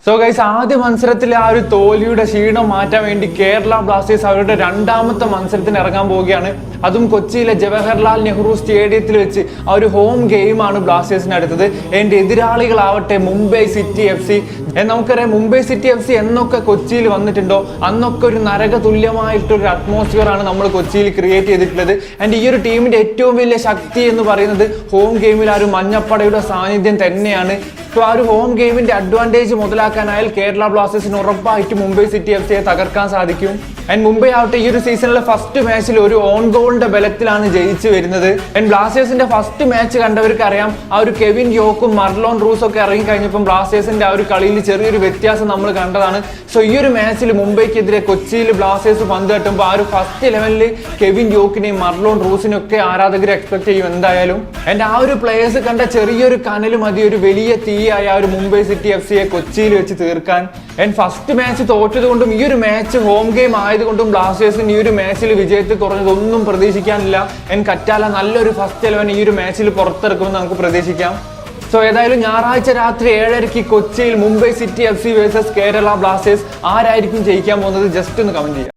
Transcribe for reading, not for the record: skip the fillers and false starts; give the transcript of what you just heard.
So guys, ആദ്യ മത്സരത്തിലെ ആ ഒരു തോൽവിയുടെ ക്ഷീണം മാറ്റാൻ വേണ്ടി കേരള ബ്ലാസ്റ്റേഴ്സ് അവരുടെ രണ്ടാമത്തെ മത്സരത്തിന് ഇറങ്ങാൻ പോവുകയാണ്. അതും കൊച്ചിയിലെ ജവഹർലാൽ നെഹ്റു സ്റ്റേഡിയത്തിൽ വെച്ച് ആ ഒരു ഹോം ഗെയിമാണ് ബ്ലാസ്റ്റേഴ്സിന് അടുത്തത്. എൻ്റെ എതിരാളികളാവട്ടെ മുംബൈ സിറ്റി FC. നമുക്കറിയാം മുംബൈ സിറ്റി FC എന്നൊക്കെ കൊച്ചിയിൽ വന്നിട്ടുണ്ടോ അന്നൊക്കെ ഒരു നരക തുല്യമായിട്ടൊരു അറ്റ്മോസ്ഫിയർ ആണ് നമ്മൾ കൊച്ചിയിൽ ക്രിയേറ്റ് ചെയ്തിട്ടുള്ളത്. ആൻഡ് ഈ ഒരു ടീമിന്റെ ഏറ്റവും വലിയ ശക്തി എന്ന് പറയുന്നത് ഹോം ഗെയിമിൽ ആ ഒരു മഞ്ഞപ്പടയുടെ സാന്നിധ്യം തന്നെയാണ്. സോ ആ ഒരു ഹോം ഗെയിമിന്റെ അഡ്വാൻറ്റേജ് മുതലാക്കാനായാൽ കേരള ബ്ലാസ്റ്റേഴ്സിന് ഉറപ്പായിട്ട് മുംബൈ സിറ്റി FCയെ തകർക്കാൻ സാധിക്കും. ആൻഡ് മുംബൈ ആവട്ടെ ഈ ഒരു സീസണിലെ ഫസ്റ്റ് മാച്ചിൽ ഒരു ഓൺ ഗോളിന്റെ ബലത്തിലാണ് ജയിച്ചു വരുന്നത്. ആൻഡ് ബ്ലാസ്റ്റേഴ്സിന്റെ ഫസ്റ്റ് മാച്ച് കണ്ടവർക്ക് അറിയാം, ആ ഒരു കെവിൻ യോക്കും മർലോൺ റൂസും ഒക്കെ ഇറങ്ങി കഴിഞ്ഞപ്പോൾ ബ്ലാസ്റ്റേഴ്സിന്റെ ആ ഒരു കളിയിൽ ചെറിയൊരു വ്യത്യാസം നമ്മൾ കണ്ടതാണ്. സോ ഈ ഒരു മാച്ചിൽ മുംബൈക്കെതിരെ കൊച്ചിയിൽ ബ്ലാസ്റ്റേഴ്സ് പന്ത് തട്ടുമ്പോൾ ആ ഒരു ഫസ്റ്റ് 11-ൽ കെവിൻ യോക്കിനെയും മർലോൺ റൂസിനെയും ഒക്കെ ആരാധകർ എക്സ്പെക്ട് ചെയ്യും എന്തായാലും. ആൻഡ് ആ ഒരു പ്ലേയേഴ്സ് കണ്ട ചെറിയൊരു കനൽ മതി ഒരു വലിയ തീയായ ആ ഒരു മുംബൈ സിറ്റി FCയെ കൊച്ചിയിൽ വെച്ച് തീർക്കാൻ. ആൻഡ് ഫസ്റ്റ് മാച്ച് തോറ്റത് കൊണ്ടും ഈ ഒരു മാച്ച് ഹോം ഗെയിം ആയതുകൊണ്ടും ബ്ലാസ്റ്റേഴ്സിന് ഈ ഒരു മാച്ചിൽ വിജയത്തിൽ കുറഞ്ഞതൊന്നും പ്രതീക്ഷിക്കാനില്ല. ആൻഡ് കറ്റാല നല്ലൊരു ഫസ്റ്റ് 11 ഈ ഒരു മാച്ചിൽ പുറത്തിറക്കുമെന്ന് നമുക്ക് പ്രതീക്ഷിക്കാം. സോ ഏതായാലും ഞായറാഴ്ച രാത്രി 7:30 കൊച്ചിയിൽ Mumbai city FC versus Kerala Blasters ആരായിരിക്കും ജയിക്കാൻ പോകുന്നത് ജസ്റ്റ് ഒന്ന് കമന്റ് ചെയ്യാം.